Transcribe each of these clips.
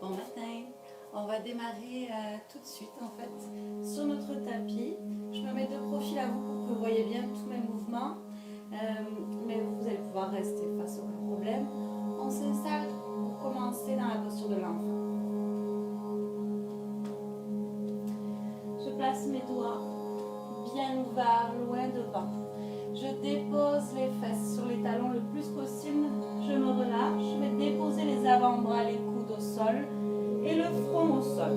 Bon matin, on va démarrer tout de suite en fait sur notre tapis. Je me mets de profil à vous pour que vous voyez bien tous mes mouvements, mais vous allez pouvoir rester face aucun problème. On s'installe pour commencer dans la posture de l'enfant. Je place mes doigts bien ouverts, loin devant. Je dépose les fesses sur les talons le plus possible. Je me relâche. Je vais déposer les avant-bras, les coudes au sol et le front au sol.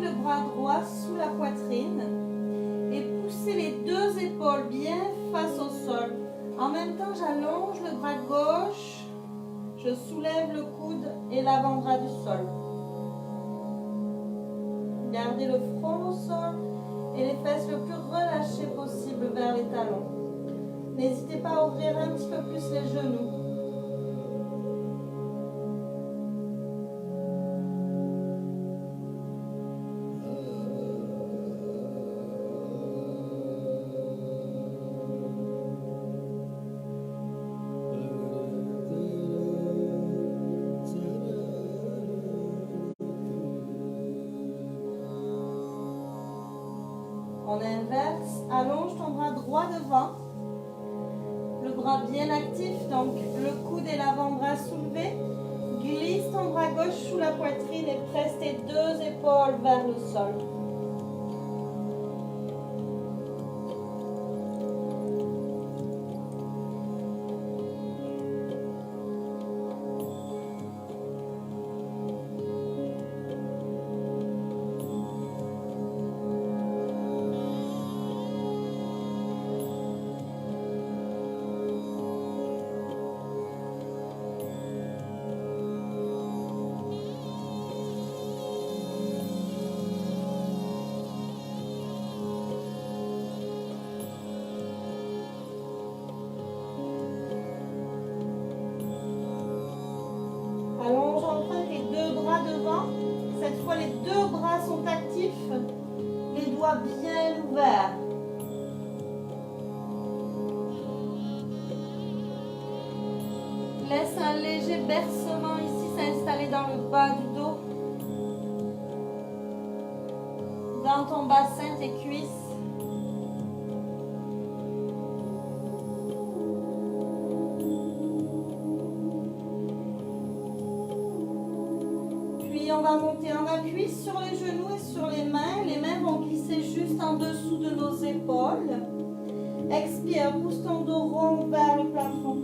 Le bras droit sous la poitrine et pousser les deux épaules bien face au sol. En même temps, j'allonge le bras gauche, je soulève le coude et l'avant-bras du sol. Gardez le front au sol et les fesses le plus relâchées possible vers les talons. N'hésitez pas à ouvrir un petit peu plus les genoux. On inverse, allonge ton bras droit devant, le bras bien actif, donc le coude et l'avant-bras soulevés. Glisse ton bras gauche sous la poitrine et presse tes deux épaules vers le sol. Allonge enfin les deux bras devant. Cette fois, les deux bras sont actifs, les doigts bien ouverts. Laisse un léger bercement ici s'installer dans le bas du dos, dans ton bassin, tes cuisses. On va monter en appui sur les genoux et sur les mains. Les mains vont glisser juste en dessous de nos épaules. Expire, pousse ton dos rond vers le plafond.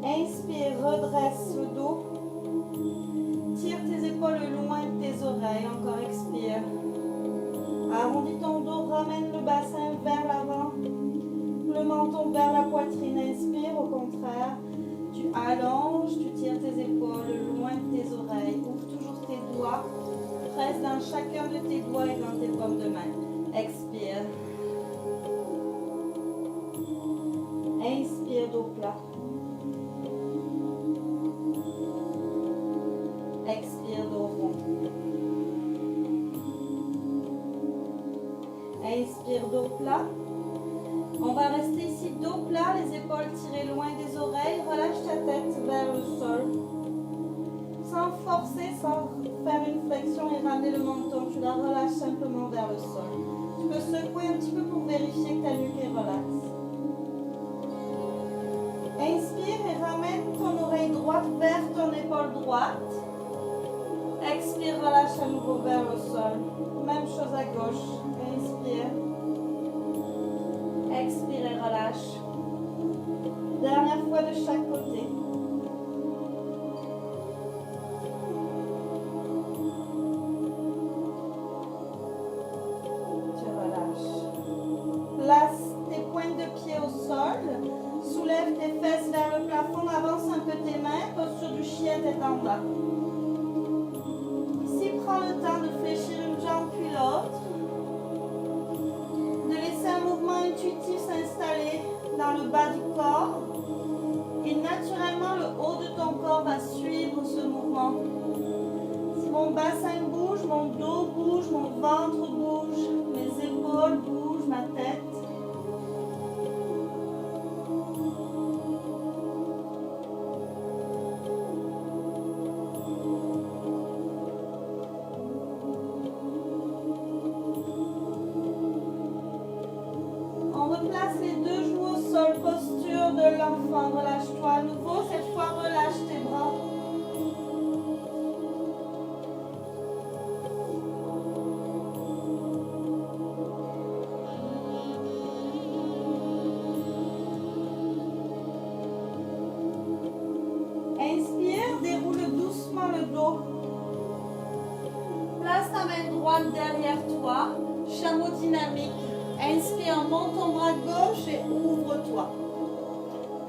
Inspire, redresse le dos. Tire tes épaules loin de tes oreilles. Encore expire. Arrondis ton dos, ramène le bassin vers l'avant. Le menton vers la poitrine. Inspire, au contraire. Tu allonges, tu tires tes épaules loin de tes oreilles. Ouvre toujours tes doigts. Presse dans chacun de tes doigts et dans tes paumes de main. Expire. Inspire, dos plat. Expire, dos rond. Inspire, dos plat. On va rester ici dos plat, les épaules tirées loin des oreilles. Relâche ta tête vers le sol. Sans forcer, sans faire une flexion et ramener le menton. Tu la relâches simplement vers le sol. Tu peux secouer un petit peu pour vérifier que ta nuque est relaxe. Inspire et ramène ton oreille droite vers ton épaule droite. Expire, relâche à nouveau vers le sol. Même chose à gauche. Inspire. Expire et relâche. Dernière fois de chaque côté. Ici, prends le temps de fléchir une jambe puis l'autre. De laisser un mouvement intuitif s'installer dans le bas du corps. Et naturellement, le haut de ton corps va suivre ce mouvement. Si mon bassin bouge, mon dos bouge, mon ventre bouge, mes épaules bougent, ma tête. On replace les deux genoux au sol, posture de l'enfant. Relâche-toi à nouveau, cette fois relâche tes bras. Inspire, déroule doucement le dos. Place ta main droite derrière toi, chameau dynamique. Inspire, monte ton bras gauche et ouvre-toi.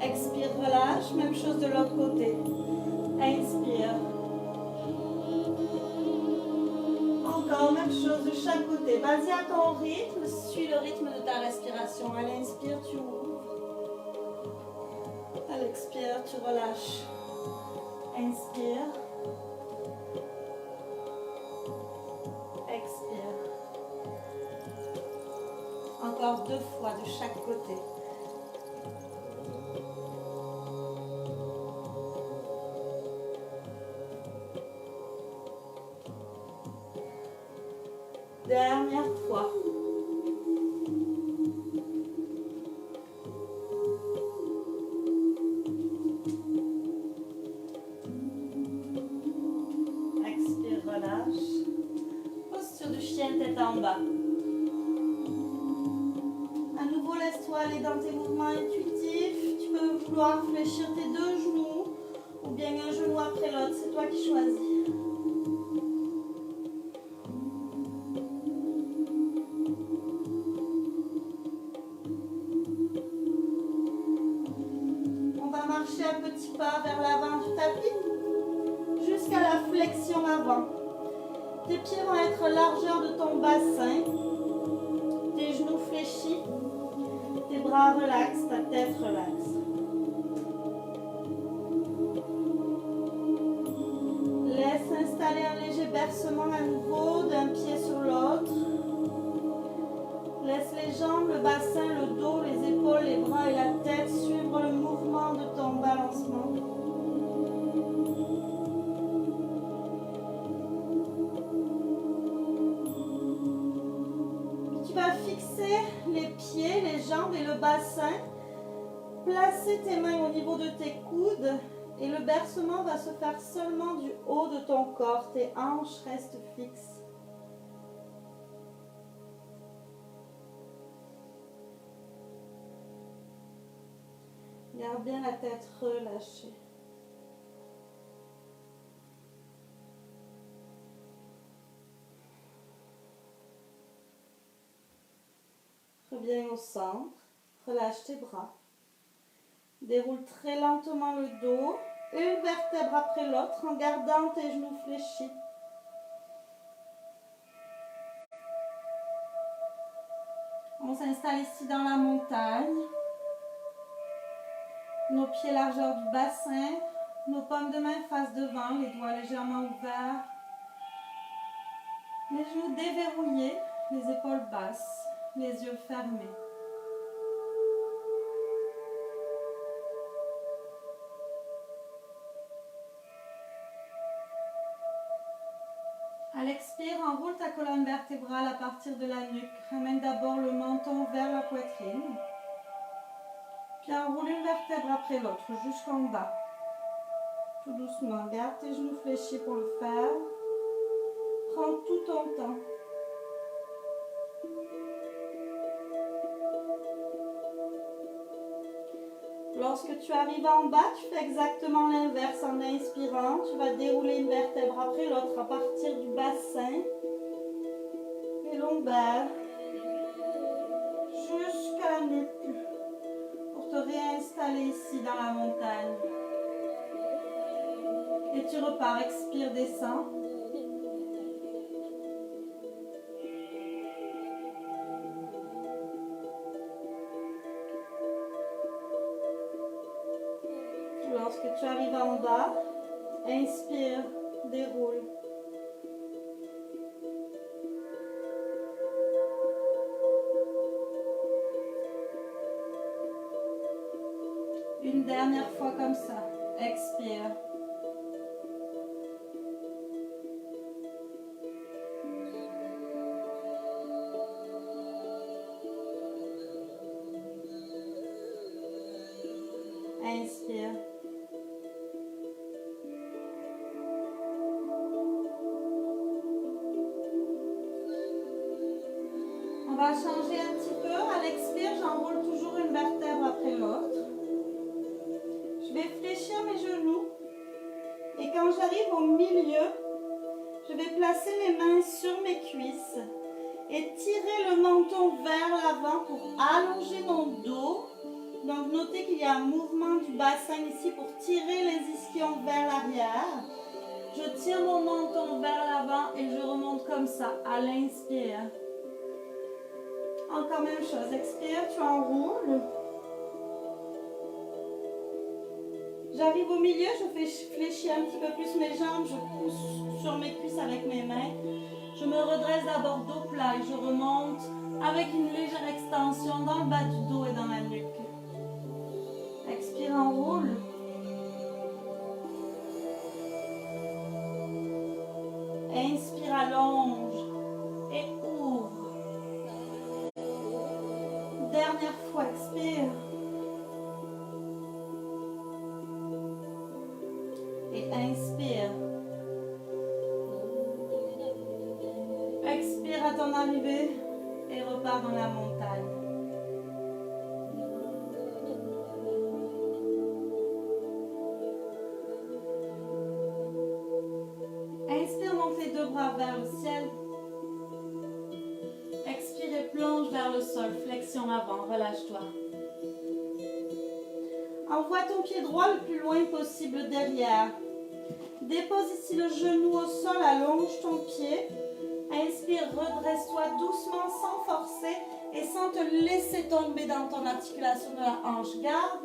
Expire, relâche, même chose de l'autre côté. Inspire. Encore même chose de chaque côté. Vas-y à ton rythme, suis le rythme de ta respiration. À l'inspire, tu ouvres. À l'expire, tu relâches. Inspire. Expire. Encore 2 fois de chaque côté. Dernière fois. Expire, relâche. Posture du chien, tête en bas. À nouveau, laisse-toi aller dans tes mouvements intuitifs. Tu peux vouloir fléchir tes deux genoux ou bien un genou après l'autre. C'est toi qui choisis. On va marcher à petits pas vers l'avant du tapis jusqu'à la flexion avant. Tes pieds vont être largeur de ton bassin. Tes genoux fléchis. Tes bras relax, ta tête relaxe. Laisse installer un léger bercement à nouveau d'un pied sur l'autre. Laisse les jambes, le bassin, le dos, les épaules, les bras et la tête suivre le mouvement de ton balancement. Tu vas fixer les pieds, les jambes et le bassin. Placer tes mains au niveau de tes coudes et le bercement va se faire seulement du haut de ton corps. Tes hanches restent fixes. Garde bien la tête relâchée. Reviens au centre. Relâche tes bras. Déroule très lentement le dos, une vertèbre après l'autre en gardant tes genoux fléchis. On s'installe ici dans la montagne. Nos pieds largeur du bassin, nos paumes de main face devant, les doigts légèrement ouverts. Les genoux déverrouillés, les épaules basses, les yeux fermés. À l'expire, enroule ta colonne vertébrale à partir de la nuque. Ramène d'abord le menton vers la poitrine. Puis enroule une vertèbre après l'autre jusqu'en bas. Tout doucement, garde tes genoux fléchis pour le faire. Prends tout ton temps. Lorsque tu arrives en bas, tu fais exactement l'inverse. En inspirant, tu vas dérouler une vertèbre après l'autre à partir du bassin, les lombaires, jusqu'à la nuque, pour te réinstaller ici dans la montagne. Et tu repars, expire, descends. Lorsque tu arrives en bas, inspire, déroule. Une dernière fois comme ça. Expire. Inspire. On va changer un petit peu. À l'expire, j'enroule toujours une vertèbre après l'autre. Je vais fléchir mes genoux. Et quand j'arrive au milieu, je vais placer mes mains sur mes cuisses et tirer le menton vers l'avant pour allonger mon dos. Donc notez qu'il y a un mouvement du bassin ici pour tirer les ischions vers l'arrière. Je tire mon menton vers l'avant et je remonte comme ça à l'inspire. Encore même chose, expire, tu enroules. J'arrive au milieu, je fais fléchir un petit peu plus mes jambes, je pousse sur mes cuisses avec mes mains. Je me redresse d'abord dos plat et je remonte avec une légère extension dans le bas du dos et dans la nuque. Expire, enroule. Inspire, allonge et ouvre. Dernière fois, expire. Et inspire. Expire à ton arrivée et repars dans la montagne. Inspire, monte les deux bras vers le ciel. Expire et plonge vers le sol. Flexion avant, relâche-toi. Envoie ton pied droit le plus loin possible derrière. Dépose ici le genou au sol, allonge ton pied. Inspire, redresse-toi doucement sans forcer et sans te laisser tomber dans ton articulation de la hanche. Garde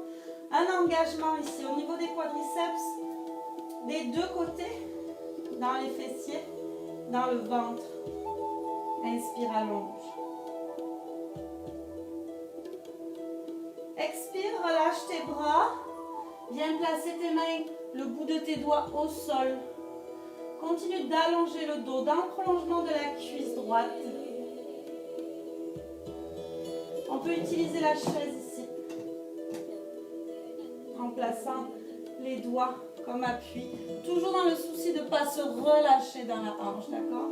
un engagement ici au niveau des quadriceps, des deux côtés, dans les fessiers, dans le ventre. Inspire, allonge. Expire, relâche tes bras. Viens placer tes mains, le bout de tes doigts au sol. Continue d'allonger le dos dans le prolongement de la cuisse droite. On peut utiliser la chaise ici, en plaçant les doigts comme appui. Toujours dans le souci de ne pas se relâcher dans la hanche, d'accord?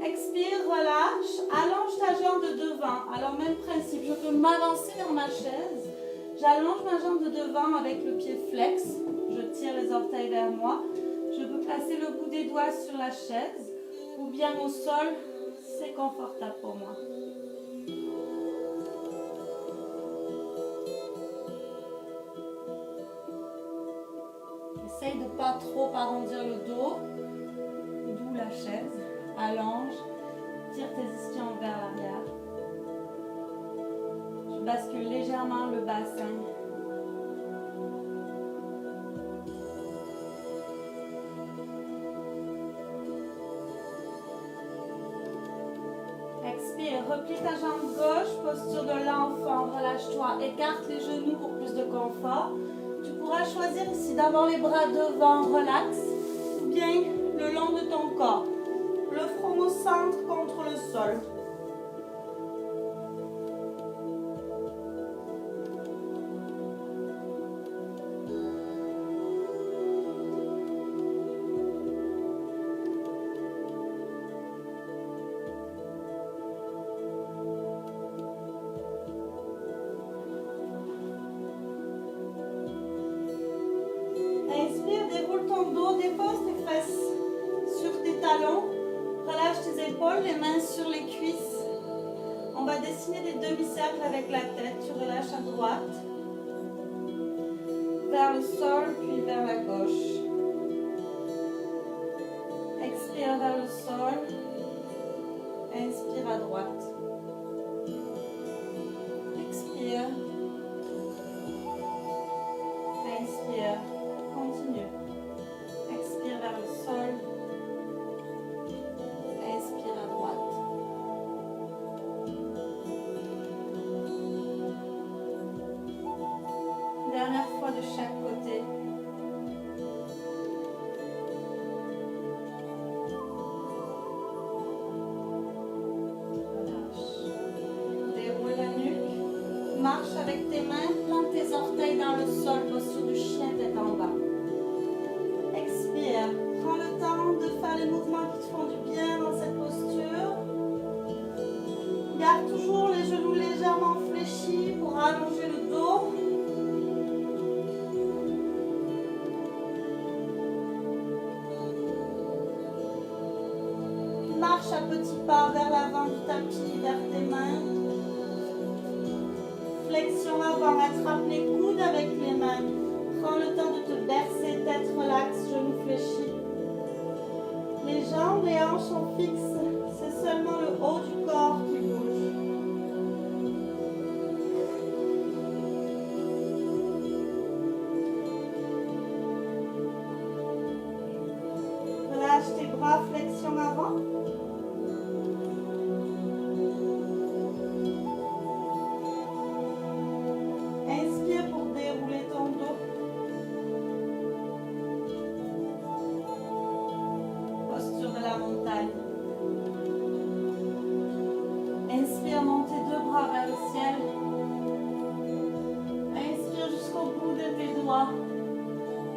Expire, relâche, allonge ta jambe de devant. Alors même principe, je peux m'avancer dans ma chaise. J'allonge ma jambe de devant avec le pied flex. Je tire les orteils vers moi. Je peux placer le bout des doigts sur la chaise ou bien au sol. C'est confortable pour moi. Essaye de ne pas trop arrondir le dos. D'où la chaise. Allonge. Tire tes ischions vers l'arrière. Je bascule légèrement le bassin. Expire, replie ta jambe gauche, posture de l'enfant, relâche-toi, écarte les genoux pour plus de confort. Tu pourras choisir ici d'avoir les bras devant, relax, ou bien le long de ton corps. Le front au centre contre le sol. Inspire, déroule ton dos, dépose tes fesses sur tes talons. Relâche tes épaules, les mains sur les cuisses. On va dessiner des demi-cercles avec la tête. Tu relâches à droite. vers le sol, puis vers la gauche. Expire vers le sol. Inspire à droite. Expire. Inspire. Continue. Expire vers le sol. Inspire à droite. Dernière fois de chaque côté. Marche avec tes mains, plante tes orteils dans le sol, posture du chien tête en bas. Expire, prends le temps de faire les mouvements qui te font du bien dans cette posture. Garde toujours les genoux légèrement fléchis pour allonger le dos. Marche à petits pas vers l'avant du tapis, vers tes mains. Flexion avant, attrape les coudes avec les mains. Prends le temps de te bercer, tête relaxe, genoux fléchis. Les jambes et hanches sont fixes. C'est seulement le haut du corps qui bouge. Relâche tes bras, flexion avant.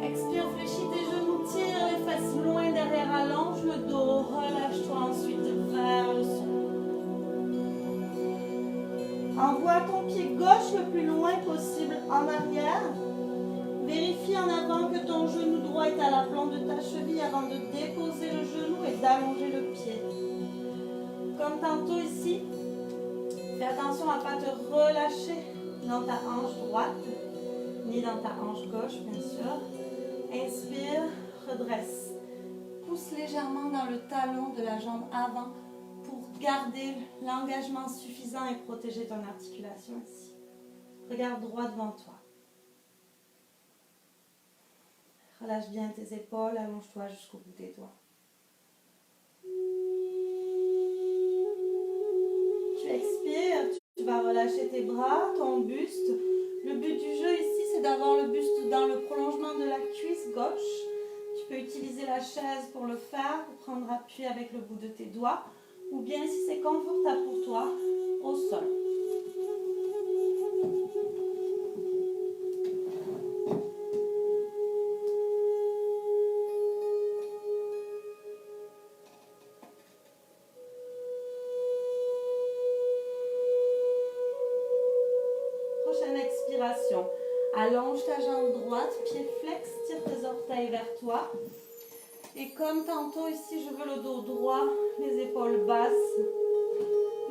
Expire, fléchis tes genoux, tire les fesses loin derrière, allonge le dos, relâche-toi ensuite vers le sol. Envoie ton pied gauche le plus loin possible en arrière. Vérifie en avant que ton genou droit est à l'aplomb de ta cheville avant de déposer le genou et d'allonger le pied. Comme tantôt ici, fais attention à ne pas te relâcher dans ta hanche droite, ni dans ta hanche gauche, bien sûr. Inspire, redresse. Pousse légèrement dans le talon de la jambe avant pour garder l'engagement suffisant et protéger ton articulation ici. Regarde droit devant toi. Relâche bien tes épaules, allonge-toi jusqu'au bout des doigts. Tu expires, tu vas relâcher tes bras, ton buste. Le but du jeu ici, c'est d'avoir le buste dans le prolongement de la cuisse gauche. Tu peux utiliser la chaise pour le faire, pour prendre appui avec le bout de tes doigts, ou bien si c'est confortable pour toi, au sol. Prochaine expiration. Allonge ta jambe droite, pied flex, tire tes orteils vers toi. Et comme tantôt ici, je veux le dos droit, les épaules basses,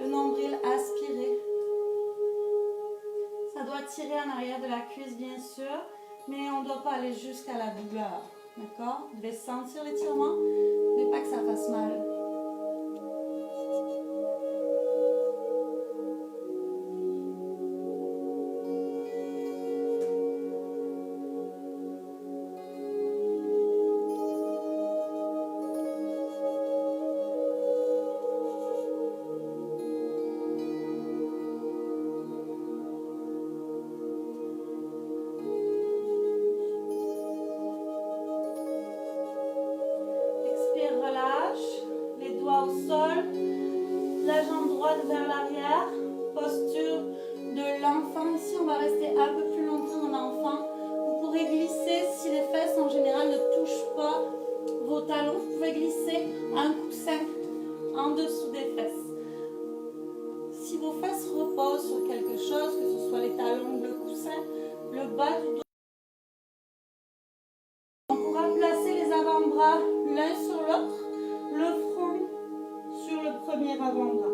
le nombril aspiré. Ça doit tirer en arrière de la cuisse bien sûr, mais on ne doit pas aller jusqu'à la douleur. D'accord? Vous devez sentir l'étirement, mais pas que ça fasse mal. La jambe droite vers l'arrière, posture de l'enfant. Ici, on va rester un peu plus longtemps en enfant. Vous pourrez glisser, si les fesses en général ne touchent pas vos talons, vous pouvez glisser un coussin en dessous des fesses. Si vos fesses reposent sur quelque chose, que ce soit les talons ou le coussin, le bas du dos, on pourra placer les avant-bras l'un sur l'autre, le front sur le premier avant-bras.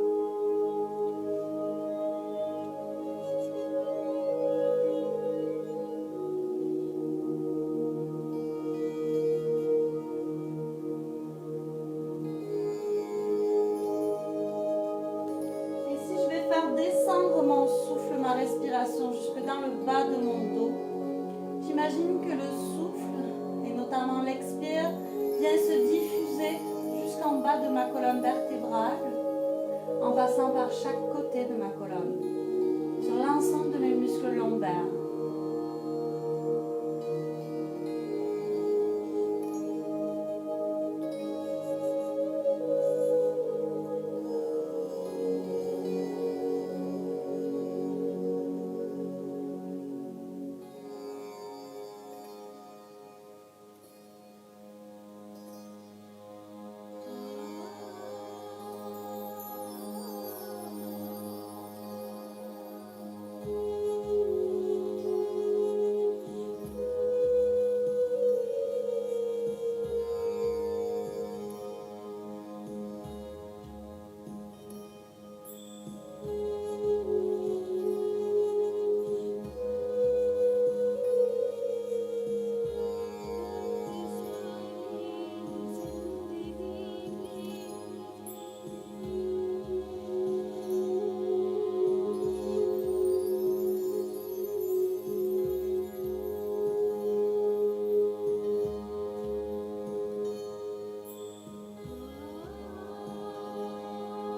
ma respiration jusque dans le bas de mon dos. J'imagine que le souffle, et notamment l'expire, vient se diffuser jusqu'en bas de ma colonne vertébrale, en passant par chaque côté de ma colonne, sur l'ensemble de mes muscles lombaires.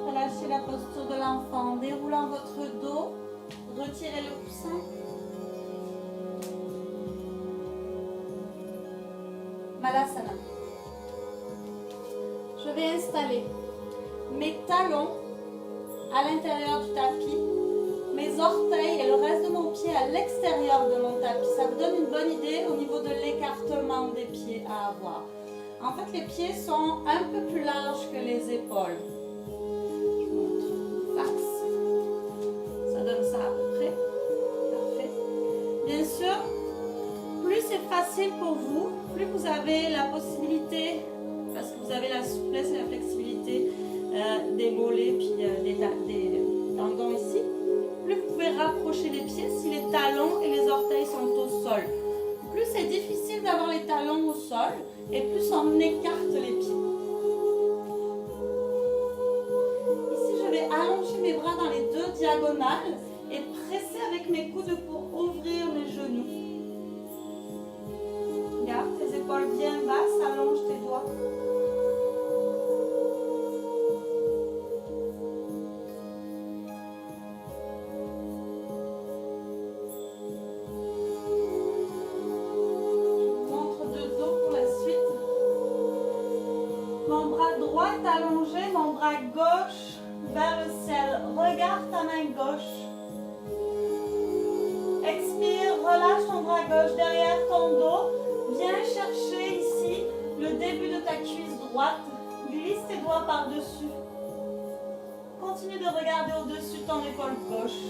Relâchez la posture de l'enfant en déroulant votre dos, retirez le coussin. Malasana. Je vais installer mes talons à l'intérieur du tapis, mes orteils et le reste de mon pied à l'extérieur de mon tapis. Ça vous donne une bonne idée au niveau de l'écartement des pieds à avoir. En fait, les pieds sont un peu plus larges que les épaules. Facile pour vous, plus vous avez la possibilité, parce que vous avez la souplesse et la flexibilité des mollets puis des tendons ici, plus vous pouvez rapprocher les pieds si les talons et les orteils sont au sol. Plus c'est difficile d'avoir les talons au sol et plus on écarte les pieds. Ici, je vais allonger mes bras dans les deux diagonales et presser avec mes coudes pour ouvrir mes genoux. Garde tes épaules bien basses, allonge tes doigts. Montre de dos pour la suite. Mon bras droit est allongé, mon bras gauche vers le ciel. Regarde ta main gauche. Expire, relâche ton bras gauche derrière ton dos. Viens chercher ici le début de ta cuisse droite. Glisse tes doigts par-dessus. Continue de regarder au-dessus de ton épaule gauche.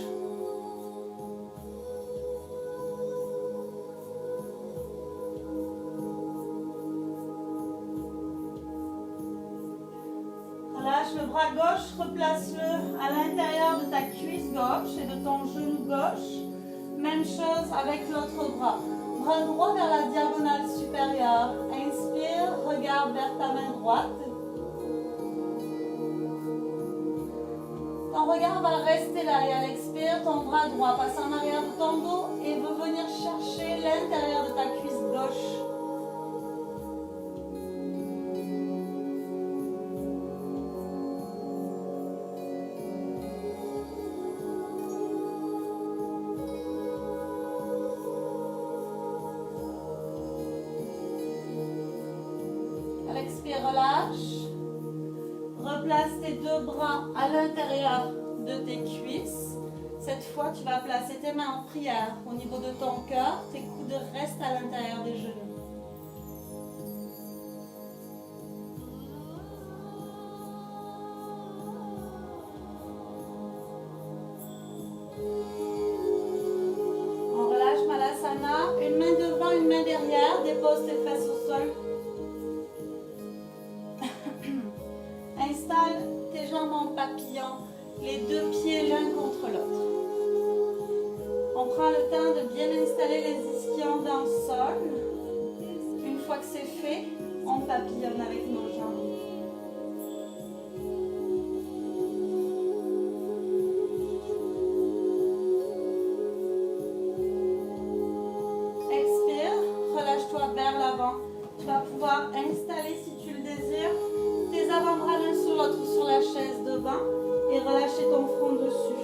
Relâche le bras gauche, replace-le à l'intérieur de ta cuisse gauche et de ton genou gauche. Même chose avec l'autre bras. Bras droit vers la diagonale supérieure. Inspire, regarde vers ta main droite. Ton regard va rester là et à l'expire, ton bras droit passe en arrière de ton dos et veut venir chercher l'intérieur de ta cuisse gauche. Relâche. Replace tes deux bras à l'intérieur de tes cuisses. Cette fois, tu vas placer tes mains en prière au niveau de ton cœur. Tes coudes restent à l'intérieur des genoux. On relâche Malasana. Une main devant, une main derrière. Dépose tes fesses au sol. Installe tes jambes en papillon, les deux pieds l'un contre l'autre. On prend le temps de bien installer les ischions dans le sol. Une fois que c'est fait, on papillonne avec nos jambes. vas pouvoir installer, si tu le désires, tes avant-bras l'un sur l'autre sur la chaise devant et relâcher ton front dessus.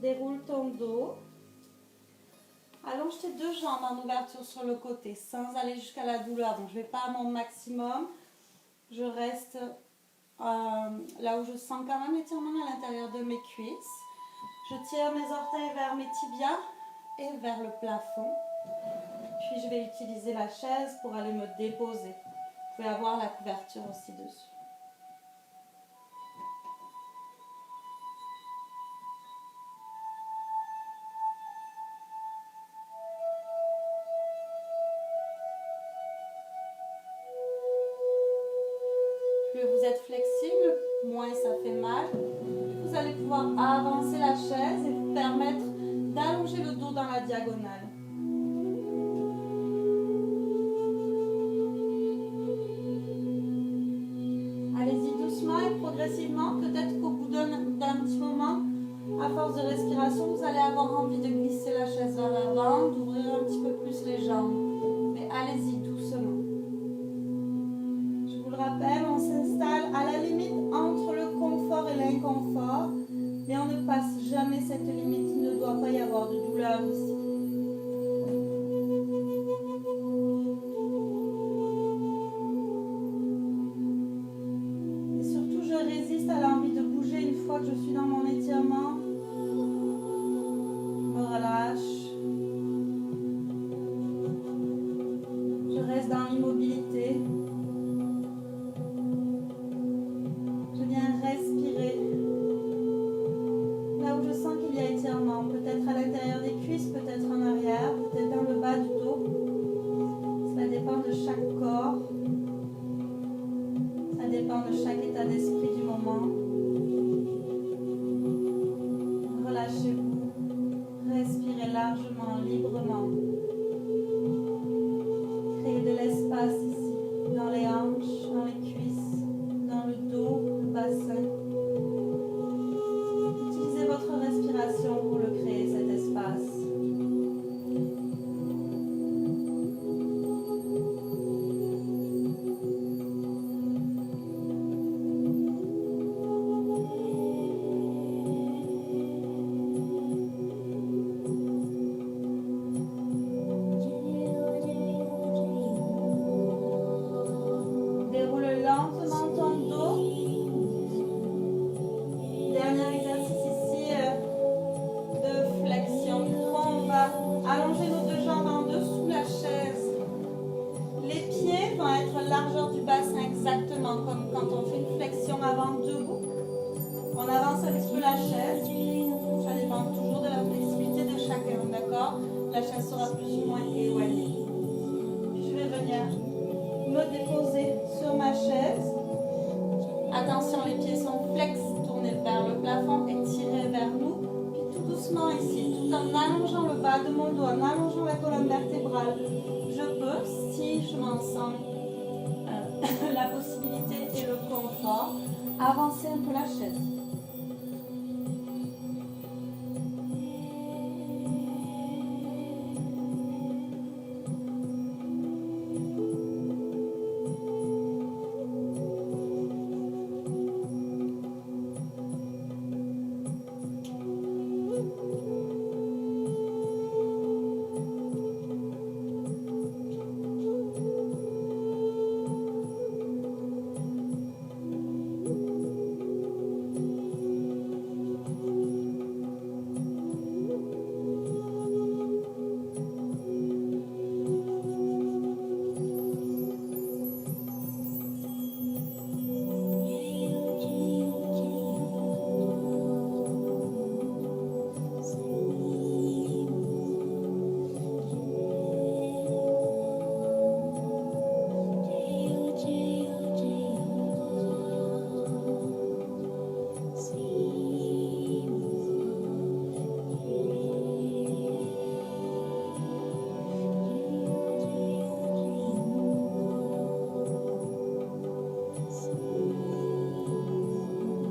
Déroule ton dos. Allonge tes deux jambes en ouverture sur le côté sans aller jusqu'à la douleur. Donc je ne vais pas à mon maximum. Je reste là où je sens quand même l'étirement à l'intérieur de mes cuisses. Je tire mes orteils vers mes tibias et vers le plafond. Puis je vais utiliser la chaise pour aller me déposer. Vous pouvez avoir la couverture aussi dessus. Plus vous êtes flexible, moins ça fait mal. Vous allez pouvoir avancer la chaise et vous permettre d'allonger le dos dans la diagonale. Allez-y doucement et progressivement. Peut-être qu'au bout d'un petit moment, à force de respiration, vous allez avoir envie de glisser la chaise vers l'avant, d'ouvrir un petit peu plus les jambes. Mais allez-y doucement. Je vous le rappelle, on s'installe à la limite entre le confort et l'inconfort, mais on ne passe jamais cette limite. Il ne doit pas y avoir de douleur ici. Et surtout, je résiste à l'envie de bouger une fois que je suis dans mon étirement. Je me relâche. Je reste dans l'immobilité. Je viens respirer. Là où je sens qu'il y a étirement, peut-être à l'intérieur des cuisses, peut-être en arrière, peut-être dans le bas du dos. Cela dépend de chaque corps. Ça dépend de chaque état d'esprit du moment. Relâchez-vous. Respirez largement, librement. Créez de l'espace ici, dans les hanches, dans les cuisses, dans le dos, le bassin. Utilisez votre respiration pour le créer, cet espace. Déroule lentement ton dos. Dernier exercice ici de flexion. On va allonger nos deux jambes en dessous la chaise. Les pieds vont être largeur du bassin, exactement comme quand on fait une flexion avant debout. On avance un petit peu la chaise. Ça dépend toujours de la flexibilité de chacun, d'accord? La chaise sera plus ou moins éloignée. Puis je vais venir me déposer sur ma chaise. Attention, les pieds sont flex, tournés vers le plafond et tirés vers nous. Puis tout doucement ici, tout en allongeant le bas de mon dos, en allongeant la colonne vertébrale. Je peux, si je m'en sens la possibilité et le confort, avancer un peu la chaise.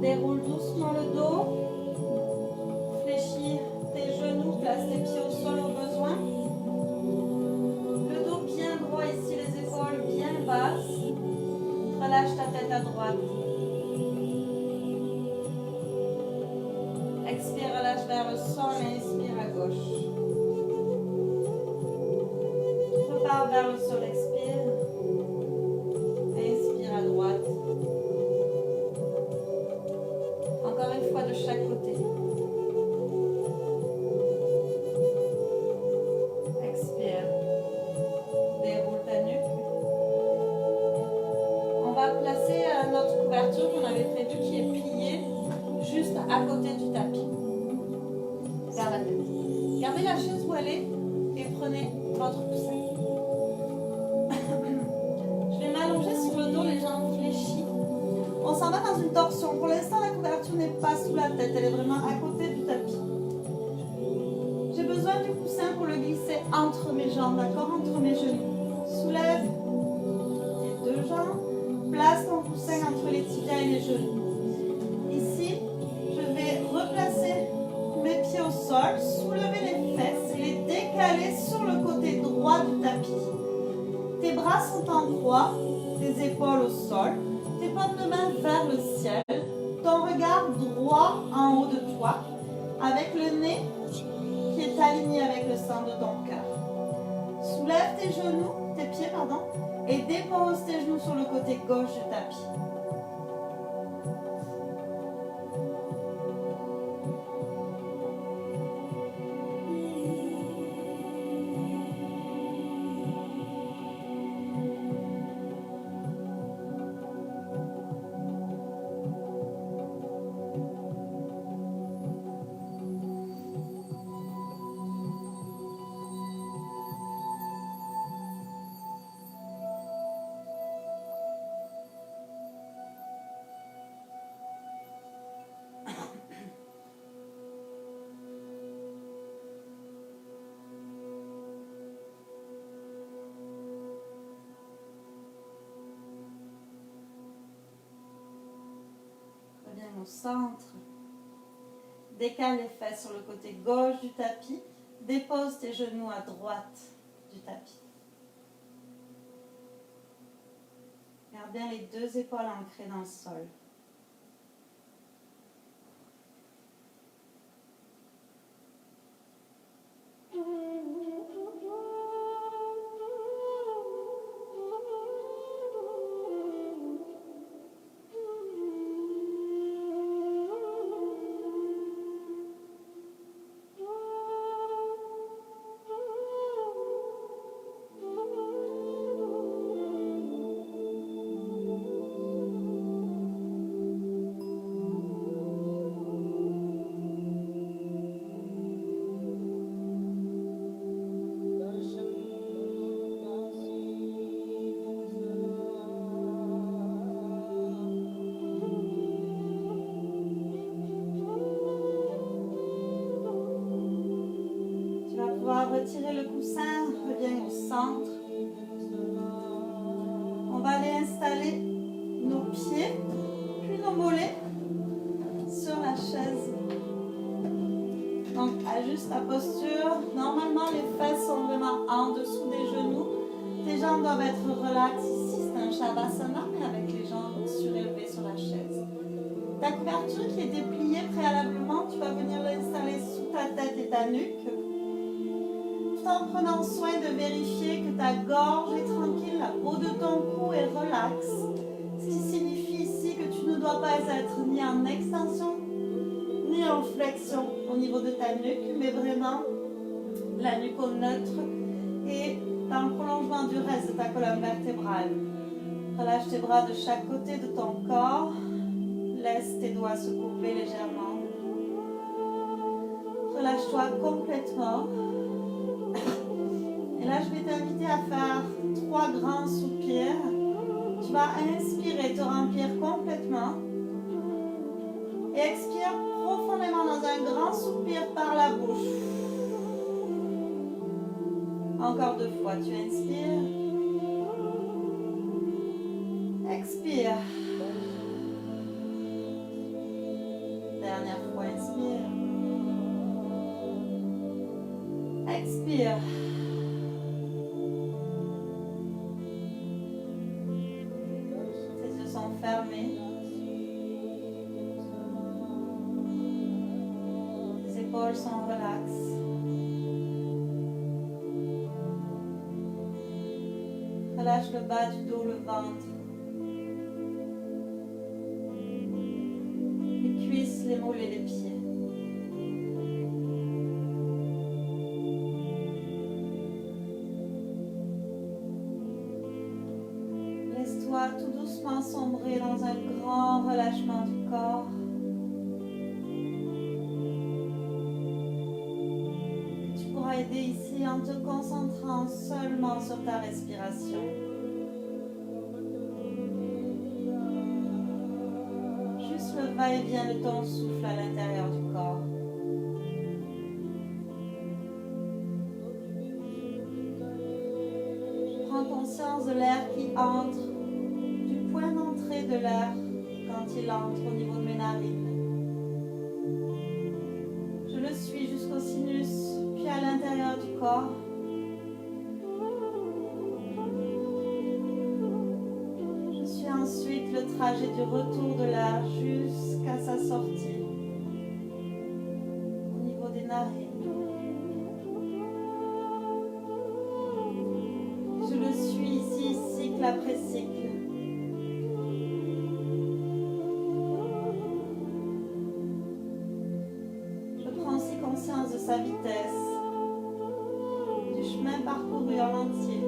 Déroule doucement le dos. Fléchis tes genoux, place tes pieds au sol au besoin. Le dos bien droit ici, les épaules bien basses. Relâche ta tête à droite. Expire, relâche vers le sol et inspire à gauche. Repars vers le sol, expire. Inspire à droite. Encore une fois de chaque côté. Expire. Déroule ta nuque. On va placer notre couverture qu'on avait prévue qui est pliée juste à côté du tapis. Vers la tête. Gardez la chaise où elle est et prenez votre coussin. Je vais m'allonger sur le dos, les jambes fléchies. On s'en va dans une torsion. Pour l'instant, la couverture n'est pas sous la tête, elle est vraiment à côté du tapis. J'ai besoin du coussin pour le glisser entre mes jambes, d'accord, entre mes genoux. Soulève tes deux jambes, place ton coussin entre les tibias et les genoux. Ici, je vais replacer mes pieds au sol, soulever les fesses et les décaler sur le côté droit du tapis. Tes bras sont en croix, tes épaules au sol, tes paumes de main vers le ciel, ton regard droit en haut de toi, avec le nez qui est aligné avec le centre de ton cœur. Soulève tes genoux, tes pieds, pardon, et dépose tes genoux sur le côté gauche du tapis. Au centre, décale les fesses sur le côté gauche du tapis, dépose tes genoux à droite du tapis. Garde bien les deux épaules ancrées dans le sol. Retirer le coussin, reviens au centre. On va aller installer nos pieds, puis nos mollets sur la chaise. Donc ajuste ta posture. Normalement les fesses sont vraiment en dessous des genoux. Tes jambes doivent être relaxes ici. C'est un Shavasana, mais avec les jambes surélevées sur la chaise. Ta couverture qui est dépliée préalablement, tu vas venir l'installer sous ta tête et ta nuque. En prenant soin de vérifier que ta gorge est tranquille, la peau de ton cou est relaxe. Ce qui signifie ici que tu ne dois pas être ni en extension, ni en flexion au niveau de ta nuque, mais vraiment la nuque au neutre et dans le prolongement du reste de ta colonne vertébrale. Relâche tes bras de chaque côté de ton corps. Laisse tes doigts se courber légèrement. Relâche-toi complètement. Et là, je vais t'inviter à faire 3 grands soupirs. Tu vas inspirer, te remplir complètement. Et expire profondément dans un grand soupir par la bouche. Encore 2 fois, tu inspires. Expire. fermées. Les épaules sont relaxes. Relâche le bas du dos, le ventre. Les cuisses, les mollets, les pieds. Laisse-toi tout doucement sombrer dans un grand relâchement du corps. Tu pourras aider ici en te concentrant seulement sur ta respiration. Juste le va-et-vient de ton souffle à l'intérieur du corps. Prends conscience de l'air qui entre, du point d'entrée de l'air quand il entre au niveau de mes narines. Je le suis jusqu'au sinus, puis à l'intérieur du corps. Je suis ensuite le trajet du retour de l'air jusqu'à sa sortie au niveau des narines. Je le suis ici, cycle après cycle. Je prends aussi conscience de sa vitesse, du chemin parcouru en entier.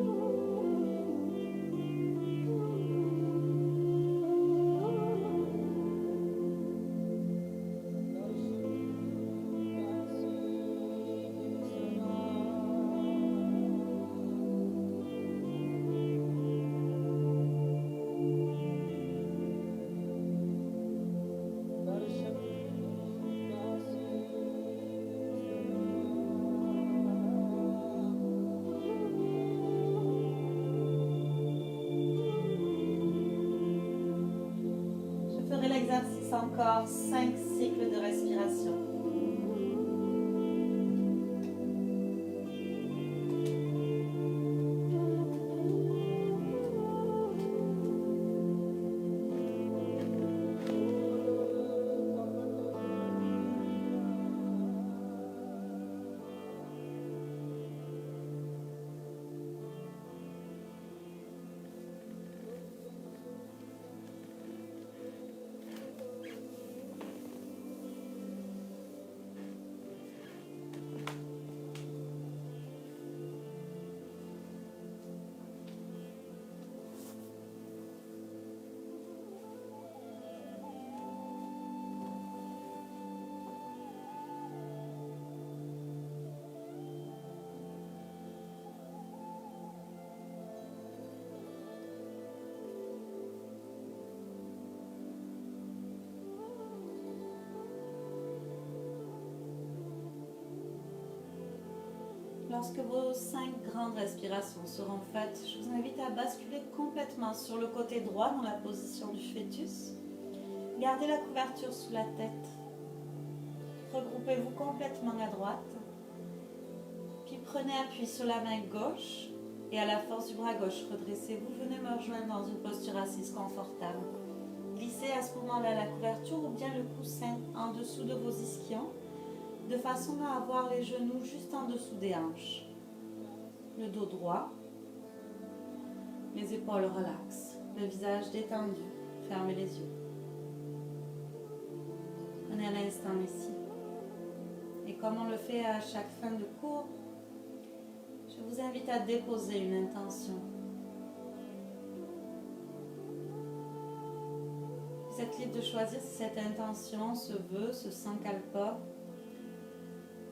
L'exercice encore 5 cycles de respiration. Lorsque vos 5 grandes respirations seront faites, je vous invite à basculer complètement sur le côté droit dans la position du fœtus. Gardez la couverture sous la tête. Regroupez-vous complètement à droite. Puis prenez appui sur la main gauche et à la force du bras gauche, redressez-vous. Venez me rejoindre dans une posture assise confortable. Glissez à ce moment-là la couverture ou bien le coussin en dessous de vos ischions, de façon à avoir les genoux juste en dessous des hanches. Le dos droit, les épaules relaxes, le visage détendu, fermez les yeux. Prenez un instant ici. Et comme on le fait à chaque fin de cours, je vous invite à déposer une intention. Vous êtes libre de choisir si cette intention, ce vœu, ce sankalpa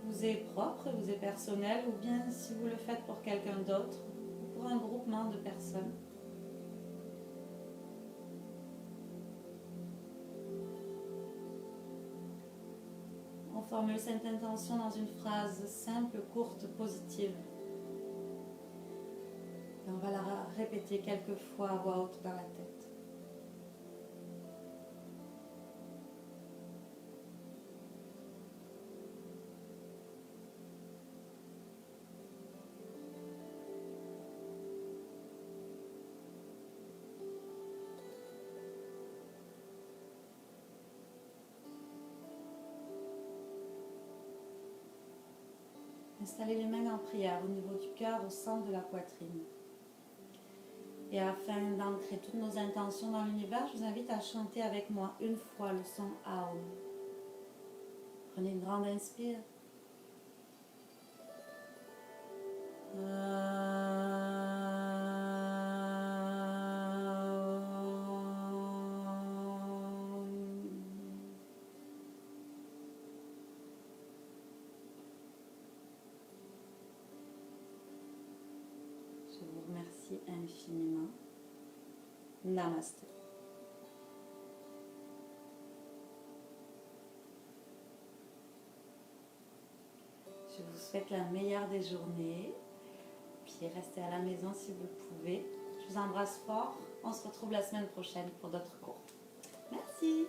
vous est propre, vous est personnel, ou bien si vous le faites pour quelqu'un d'autre, ou pour un groupement de personnes. On formule cette intention dans une phrase simple, courte, positive. Et on va la répéter quelques fois à voix haute dans la tête. Installez les mains en prière au niveau du cœur, au centre de la poitrine. Et afin d'ancrer toutes nos intentions dans l'univers, je vous invite à chanter avec moi une fois le son Aum. Prenez une grande inspire. Je vous remercie infiniment. Namaste. Je vous souhaite la meilleure des journées. Puis restez à la maison si vous le pouvez. Je vous embrasse fort. On se retrouve la semaine prochaine pour d'autres cours. Merci.